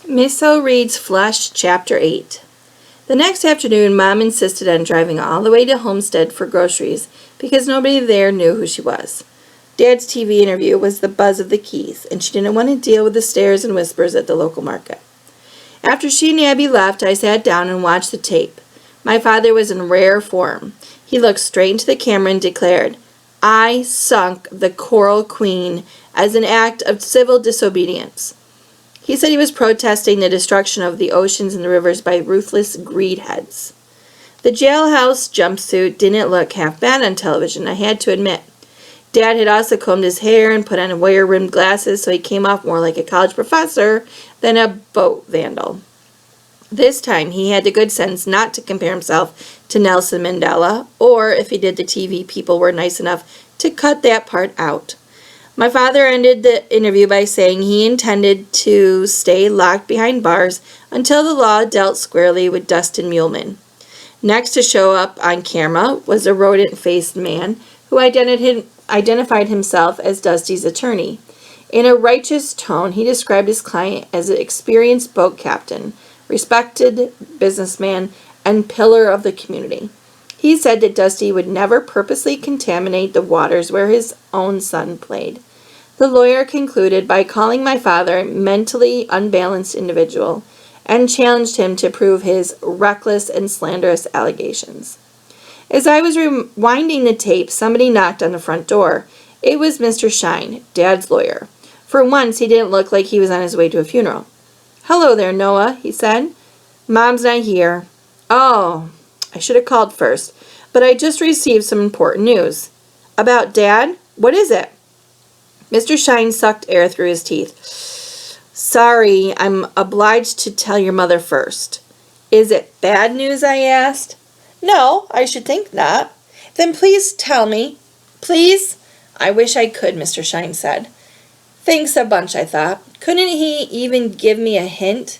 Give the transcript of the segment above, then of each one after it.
Miss O reads Flush, Chapter 8. The next afternoon, Mom insisted on driving all the way to Homestead for groceries because nobody there knew who she was. Dad's TV interview was the buzz of the keys, and she didn't want to deal with the stares and whispers at the local market. After she and Abby left, I sat down and watched the tape. My father was in rare form. He looked straight into the camera and declared, "I sunk the Coral Queen as an act of civil disobedience." He said he was protesting the destruction of the oceans and the rivers by ruthless greedheads. The jailhouse jumpsuit didn't look half bad on television, I had to admit. Dad had also combed his hair and put on wire-rimmed glasses so he came off more like a college professor than a boat vandal. This time he had the good sense not to compare himself to Nelson Mandela, or if he did, the TV people were nice enough to cut that part out. My father ended the interview by saying he intended to stay locked behind bars until the law dealt squarely with Dustin Muhlman. Next to show up on camera was a rodent-faced man who identified himself as Dusty's attorney. In a righteous tone, he described his client as an experienced boat captain, respected businessman, and pillar of the community. He said that Dusty would never purposely contaminate the waters where his own son played. The lawyer concluded by calling my father a mentally unbalanced individual and challenged him to prove his reckless and slanderous allegations. As I was rewinding the tape, somebody knocked on the front door. It was Mr. Shine, Dad's lawyer. For once, he didn't look like he was on his way to a funeral. "Hello there, Noah," he said. "Mom's not here." "Oh, I should have called first, but I just received some important news." "About Dad? What is it?" Mr. Shine sucked air through his teeth. "Sorry, I'm obliged to tell your mother first." "Is it bad news?" I asked. "No, I should think not." "Then please tell me." "Please?" "I wish I could," Mr. Shine said. Thanks a bunch, I thought. Couldn't he even give me a hint?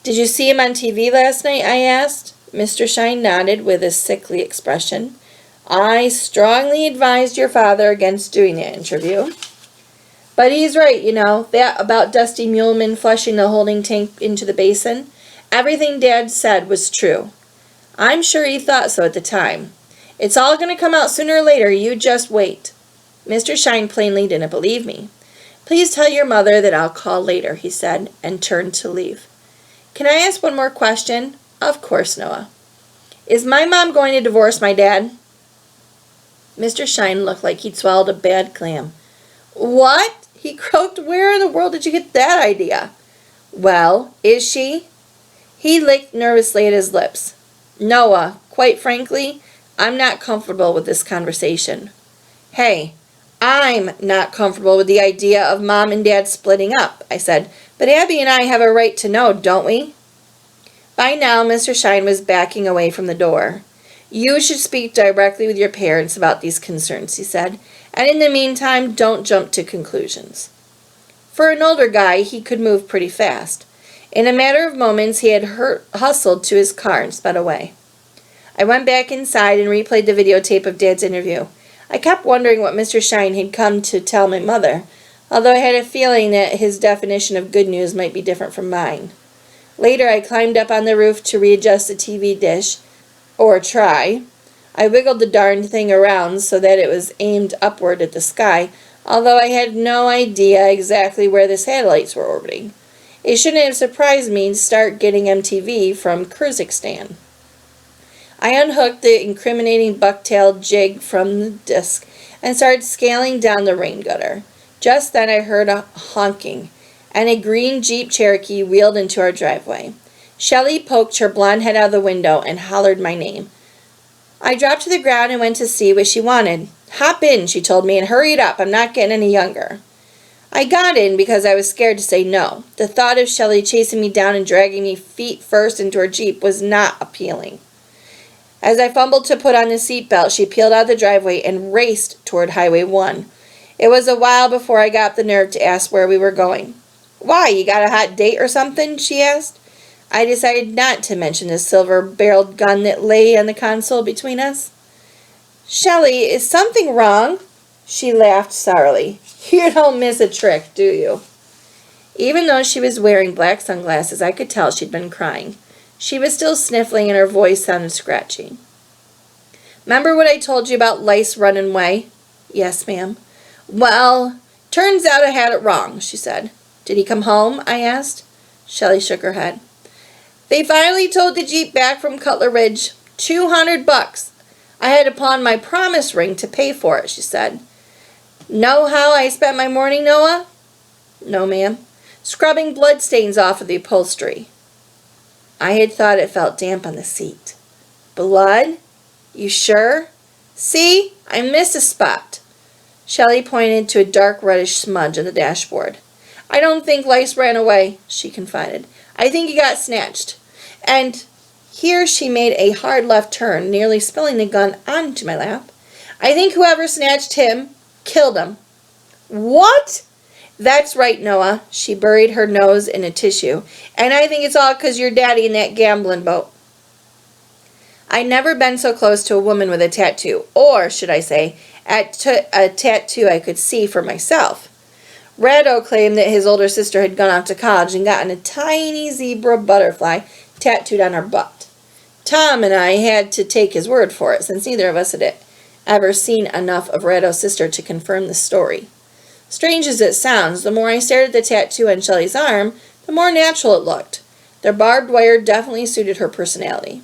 "Did you see him on TV last night?" I asked. Mr. Shine nodded with a sickly expression. "I strongly advised your father against doing that interview. But he's right, you know, that about Dusty Muhlman flushing the holding tank into the basin. Everything Dad said was true. I'm sure he thought so at the time. It's all going to come out sooner or later, you just wait." Mr. Shine plainly didn't believe me. "Please tell your mother that I'll call later," he said, and turned to leave. "Can I ask one more question?" "Of course, Noah." "Is my mom going to divorce my dad?" Mr. Shine looked like he'd swallowed a bad clam. "What?" he croaked. "Where in the world did you get that idea?" "Well, is she?" He licked nervously at his lips. "Noah, quite frankly, I'm not comfortable with this conversation." "Hey, I'm not comfortable with the idea of Mom and Dad splitting up," I said, "but Abby and I have a right to know, don't we?" By now, Mr. Shine was backing away from the door. "You should speak directly with your parents about these concerns," he said, "and in the meantime, don't jump to conclusions." For an older guy, he could move pretty fast. In a matter of moments, he had hustled to his car and sped away. I went back inside and replayed the videotape of Dad's interview. I kept wondering what Mr. Shine had come to tell my mother, although I had a feeling that his definition of good news might be different from mine. Later, I climbed up on the roof to readjust the TV dish, or try. I wiggled the darned thing around so that it was aimed upward at the sky, although I had no idea exactly where the satellites were orbiting. It shouldn't have surprised me to start getting MTV from Kyrgyzstan. I unhooked the incriminating buck-tailed jig from the disc and started scaling down the rain gutter. Just then I heard a honking, and a green Jeep Cherokee wheeled into our driveway. Shelley poked her blonde head out of the window and hollered my name. I dropped to the ground and went to see what she wanted. "Hop in," she told me, "and hurry it up. I'm not getting any younger." I got in because I was scared to say no. The thought of Shelley chasing me down and dragging me feet first into her Jeep was not appealing. As I fumbled to put on the seatbelt, she peeled out of the driveway and raced toward Highway 1. It was a while before I got the nerve to ask where we were going. "Why, you got a hot date or something?" she asked. I decided not to mention the silver-barreled gun that lay on the console between us. "Shelley, is something wrong?" She laughed sourly. "You don't miss a trick, do you?" Even though she was wearing black sunglasses, I could tell she'd been crying. She was still sniffling and her voice sounded scratchy. "'Member what I told you about Lice running away?" "Yes, ma'am." "Well, turns out I had it wrong," she said. "Did he come home?" I asked. Shelley shook her head. "They finally towed the Jeep back from Cutler Ridge. $200. I had to pawn my promise ring to pay for it," she said. "Know how I spent my morning, Noah?" "No, ma'am." "Scrubbing bloodstains off of the upholstery." I had thought it felt damp on the seat. "Blood? You sure?" "See? I missed a spot." Shelley pointed to a dark reddish smudge on the dashboard. "I don't think Lice ran away," she confided. "I think he got snatched. And," here she made a hard left turn, nearly spilling the gun onto my lap, "I think whoever snatched him killed him." "What?" "That's right, Noah." She buried her nose in a tissue. "And I think it's all 'cause your daddy in that gambling boat." I'd never been so close to a woman with a tattoo, or, should I say, a tattoo I could see for myself. Rado claimed that his older sister had gone off to college and gotten a tiny zebra butterfly tattooed on her butt. Tom and I had to take his word for it, since neither of us had ever seen enough of Rado's sister to confirm the story. Strange as it sounds, the more I stared at the tattoo on Shelley's arm, the more natural it looked. The barbed wire definitely suited her personality.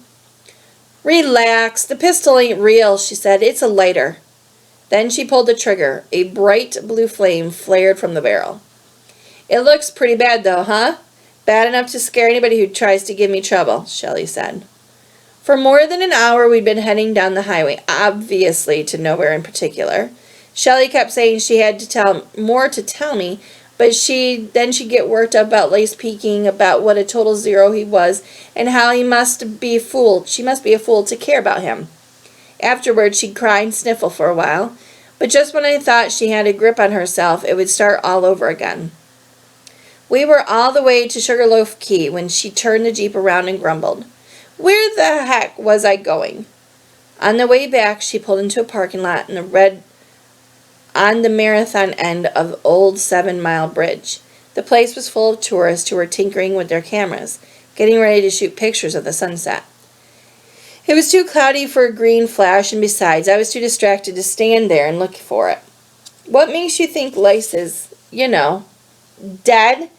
"Relax, the pistol ain't real," she said. "It's a lighter." Then she pulled the trigger. A bright blue flame flared from the barrel. "It looks pretty bad though, huh? Bad enough to scare anybody who tries to give me trouble," Shelley said. For more than an hour we'd been heading down the highway, obviously to nowhere in particular. Shelley kept saying she had more to tell me, but she'd get worked up about Lice peeking, about what a total zero he was, and how she must be a fool to care about him. Afterward, she'd cry and sniffle for a while, but just when I thought she had a grip on herself, it would start all over again. We were all the way to Sugarloaf Key when she turned the Jeep around and grumbled. "Where the heck was I going?" On the way back, she pulled into a parking lot on the marathon end of Old 7 Mile Bridge. The place was full of tourists who were tinkering with their cameras, getting ready to shoot pictures of the sunset. It was too cloudy for a green flash, and besides, I was too distracted to stand there and look for it. "What makes you think Lice is, dead?"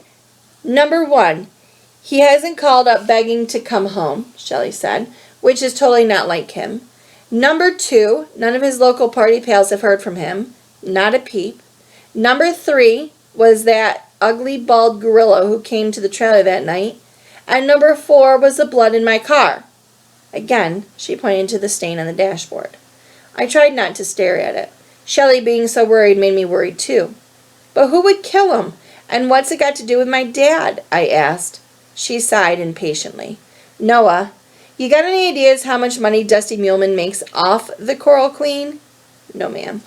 "Number one, he hasn't called up begging to come home," Shelley said, "which is totally not like him. Number two, none of his local party pals have heard from him. Not a peep. Number three was that ugly bald gorilla who came to the trailer that night. And number four was the blood in my car." Again, she pointed to the stain on the dashboard. I tried not to stare at it. Shelley being so worried made me worried too. "But who would kill him? And what's it got to do with my dad?" I asked. She sighed impatiently. "Noah, you got any ideas how much money Dusty Muleman makes off the Coral Queen?" "No, ma'am."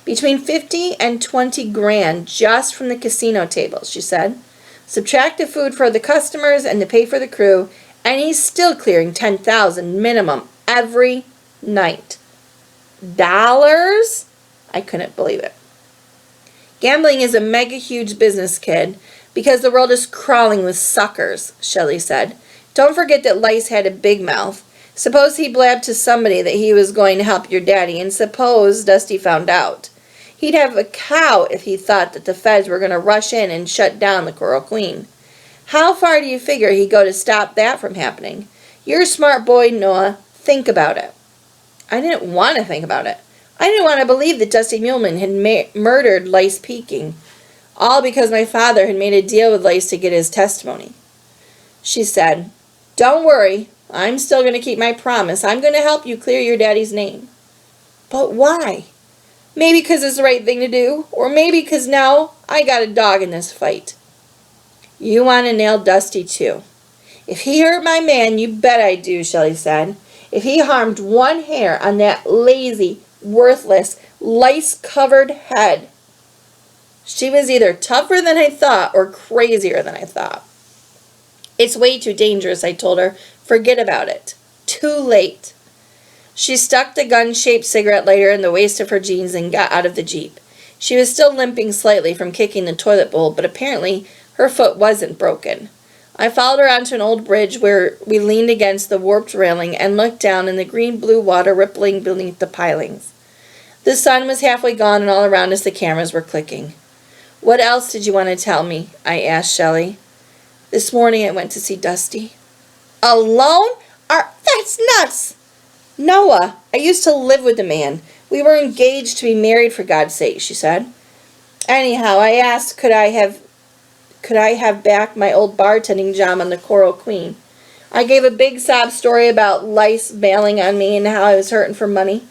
"Between 50 and 20 grand just from the casino tables," she said. "Subtract the food for the customers and the pay for the crew, and he's still clearing 10,000 minimum every night." "Dollars?" I couldn't believe it. "Gambling is a mega huge business, kid, because the world is crawling with suckers," Shelley said. "Don't forget that Lice had a big mouth. Suppose he blabbed to somebody that he was going to help your daddy, and suppose Dusty found out. He'd have a cow if he thought that the feds were going to rush in and shut down the Coral Queen. How far do you figure he'd go to stop that from happening? You're a smart boy, Noah. Think about it." I didn't want to think about it. I didn't want to believe that Dusty Muleman had murdered Lice Peking, all because my father had made a deal with Lice to get his testimony. She said, "Don't worry. I'm still going to keep my promise. I'm going to help you clear your daddy's name." "But why?" "Maybe because it's the right thing to do, or maybe because now I got a dog in this fight." "You want to nail Dusty too." "If he hurt my man, you bet I do," Shelley said. "If he harmed one hair on that lazy, worthless, lice-covered head." She was either tougher than I thought or crazier than I thought. "It's way too dangerous," I told her. "Forget about it. Too late." She stuck the gun-shaped cigarette lighter in the waist of her jeans and got out of the Jeep. She was still limping slightly from kicking the toilet bowl, but apparently Her foot wasn't broken. I followed her onto an old bridge where we leaned against the warped railing and looked down in the green-blue water rippling beneath the pilings. The sun was halfway gone, and all around us the cameras were clicking. "What else did you want to tell me?" I asked Shelley. "This morning I went to see Dusty." "Alone? That's nuts!" "Noah, I used to live with the man. We were engaged to be married, for God's sake," she said. "Anyhow, I asked could I have back my old bartending job on the Coral Queen. I gave a big sob story about lice bailing on me and how I was hurting for money.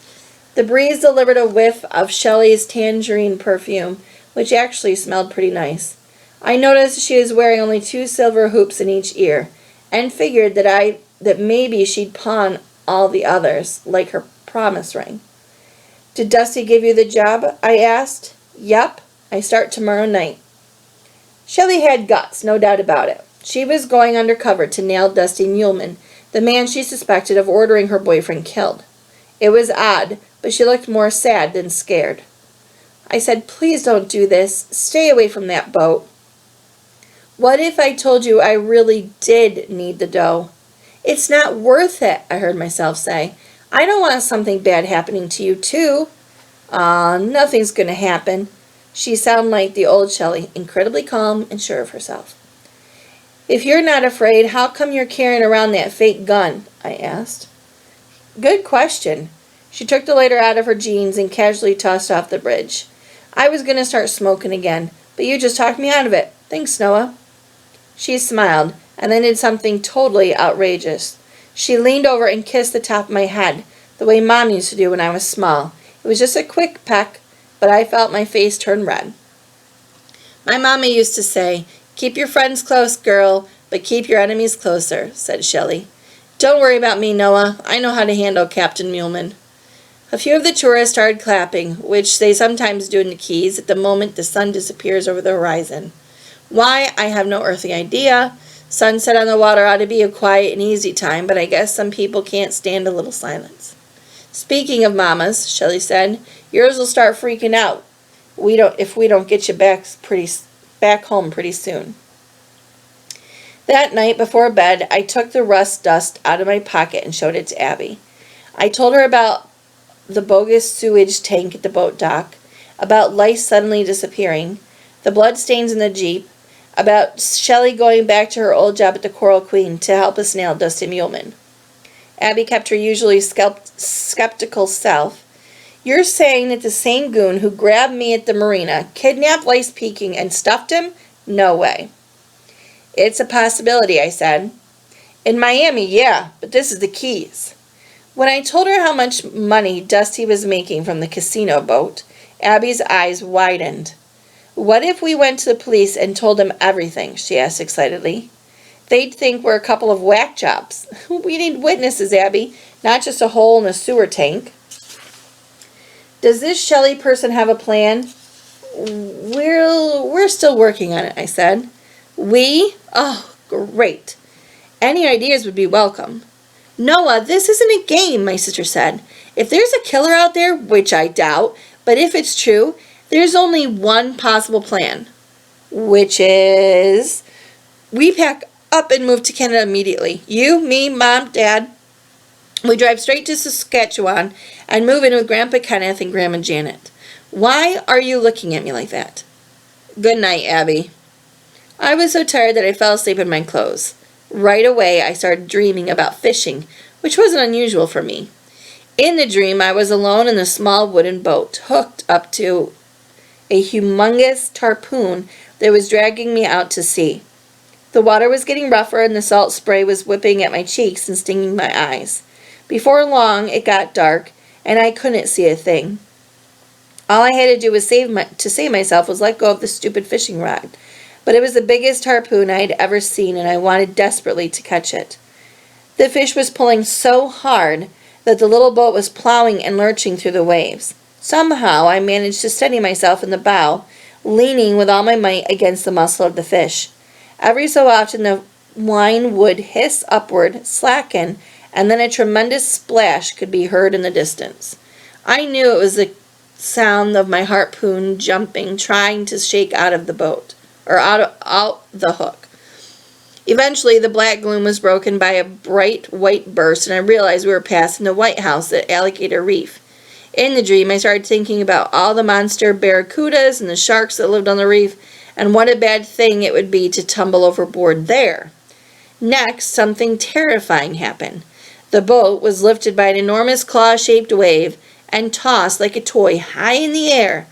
The breeze delivered a whiff of Shelley's tangerine perfume, which actually smelled pretty nice. I noticed she was wearing only 2 silver hoops in each ear, and figured that maybe she'd pawn all the others, like her promise ring. "Did Dusty give you the job?" I asked. "Yup. I start tomorrow night." Shelley had guts, no doubt about it. She was going undercover to nail Dusty Muleman, the man she suspected of ordering her boyfriend killed. It was odd, but she looked more sad than scared. I said, "Please don't do this. Stay away from that boat." "What if I told you I really did need the dough?" "It's not worth it," I heard myself say. "I don't want something bad happening to you, too." Nothing's going to happen." She sounded like the old Shelley, incredibly calm and sure of herself. "If you're not afraid, how come you're carrying around that fake gun?" I asked. "Good question." She took the lighter out of her jeans and casually tossed off the bridge. "I was going to start smoking again, but you just talked me out of it. Thanks, Noah." She smiled, and then did something totally outrageous. She leaned over and kissed the top of my head, the way Mom used to do when I was small. It was just a quick peck, but I felt my face turn red. "My mama used to say, 'Keep your friends close, girl, but keep your enemies closer,'" said Shelley. "Don't worry about me, Noah. I know how to handle Captain Muleman." A few of the tourists started clapping, which they sometimes do in the Keys at the moment the sun disappears over the horizon. Why, I have no earthly idea. Sunset on the water ought to be a quiet and easy time, but I guess some people can't stand a little silence. "Speaking of mamas," Shelley said, "yours will start freaking out if we don't get you back home pretty soon." That night before bed, I took the rust dust out of my pocket and showed it to Abby. I told her about the bogus sewage tank at the boat dock, about lice suddenly disappearing, the blood stains in the Jeep, about Shelley going back to her old job at the Coral Queen to help us nail Dusty Muleman. Abby kept her usually skeptical self. "You're saying that the same goon who grabbed me at the marina, kidnapped Lice Peking, and stuffed him? No way." "It's a possibility," I said. "In Miami, yeah, but this is the Keys." When I told her how much money Dusty was making from the casino boat, Abby's eyes widened. "What if we went to the police and told them everything?" she asked excitedly. "They'd think we're a couple of whack jobs. We need witnesses, Abby, not just a hole in a sewer tank." "Does this Shelley person have a plan?" We're still working on it," I said. "We? Oh, great. Any ideas would be welcome." "Noah, this isn't a game," my sister said. "If there's a killer out there, which I doubt, but if it's true, there's only one possible plan." "Which is?" "We pack up and move to Canada immediately. You, me, Mom, Dad. We drive straight to Saskatchewan and move in with Grandpa Kenneth and Grandma Janet. Why are you looking at me like that?" "Good night, Abby." I was so tired that I fell asleep in my clothes. Right away, I started dreaming about fishing, which wasn't unusual for me. In the dream, I was alone in a small wooden boat, hooked up to a humongous tarpon that was dragging me out to sea. The water was getting rougher and the salt spray was whipping at my cheeks and stinging my eyes. Before long, it got dark, and I couldn't see a thing. All I had to do to save myself was let go of the stupid fishing rod. But it was the biggest harpoon I had ever seen, and I wanted desperately to catch it. The fish was pulling so hard that the little boat was plowing and lurching through the waves. Somehow I managed to steady myself in the bow, leaning with all my might against the muscle of the fish. Every so often the line would hiss upward, slacken, and then a tremendous splash could be heard in the distance. I knew it was the sound of my harpoon jumping, trying to shake out of the boat, or out out the hook. Eventually, the black gloom was broken by a bright white burst, and I realized we were passing the White House at Alligator Reef. In the dream, I started thinking about all the monster barracudas and the sharks that lived on the reef, and what a bad thing it would be to tumble overboard there. Next, something terrifying happened. The boat was lifted by an enormous claw-shaped wave and tossed like a toy high in the air.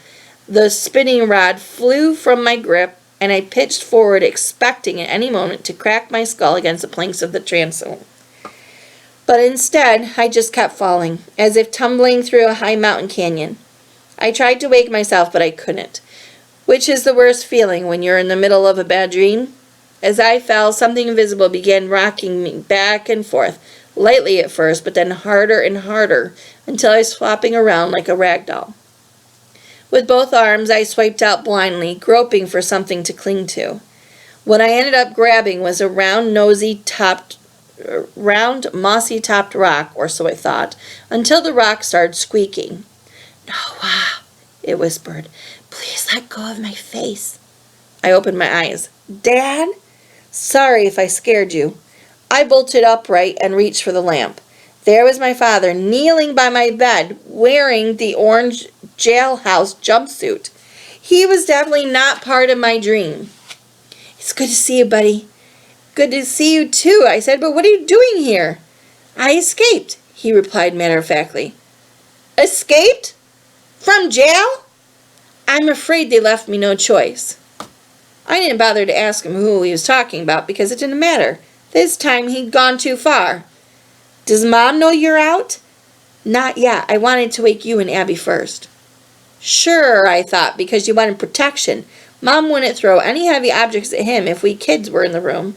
The spinning rod flew from my grip, and I pitched forward, expecting at any moment to crack my skull against the planks of the transom. But instead, I just kept falling, as if tumbling through a high mountain canyon. I tried to wake myself, but I couldn't. Which is the worst feeling when you're in the middle of a bad dream? As I fell, something invisible began rocking me back and forth, lightly at first, but then harder and harder, until I was flopping around like a rag doll. With both arms, I swiped out blindly, groping for something to cling to. What I ended up grabbing was a round, mossy-topped rock, or so I thought, until the rock started squeaking. "Noah," it whispered, "please let go of my face." I opened my eyes. "Dad? Sorry if I scared you." I bolted upright and reached for the lamp. There was my father, kneeling by my bed, wearing the orange jailhouse jumpsuit. He was definitely not part of my dream. "It's good to see you, buddy." "Good to see you, too," I said, "but what are you doing here?" "I escaped," he replied matter-of-factly. "Escaped? From jail?" "I'm afraid they left me no choice." I didn't bother to ask him who he was talking about because it didn't matter. This time he'd gone too far. "Does Mom know you're out?" "Not yet. I wanted to wake you and Abby first." "Sure," I thought, because you wanted protection. Mom wouldn't throw any heavy objects at him if we kids were in the room.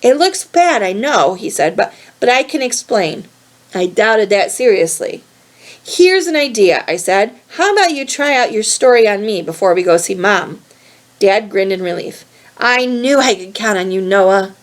"It looks bad, I know," he said, but I can explain." I doubted that seriously. "Here's an idea," I said. "How about you try out your story on me before we go see Mom?" Dad grinned in relief. "I knew I could count on you, Noah."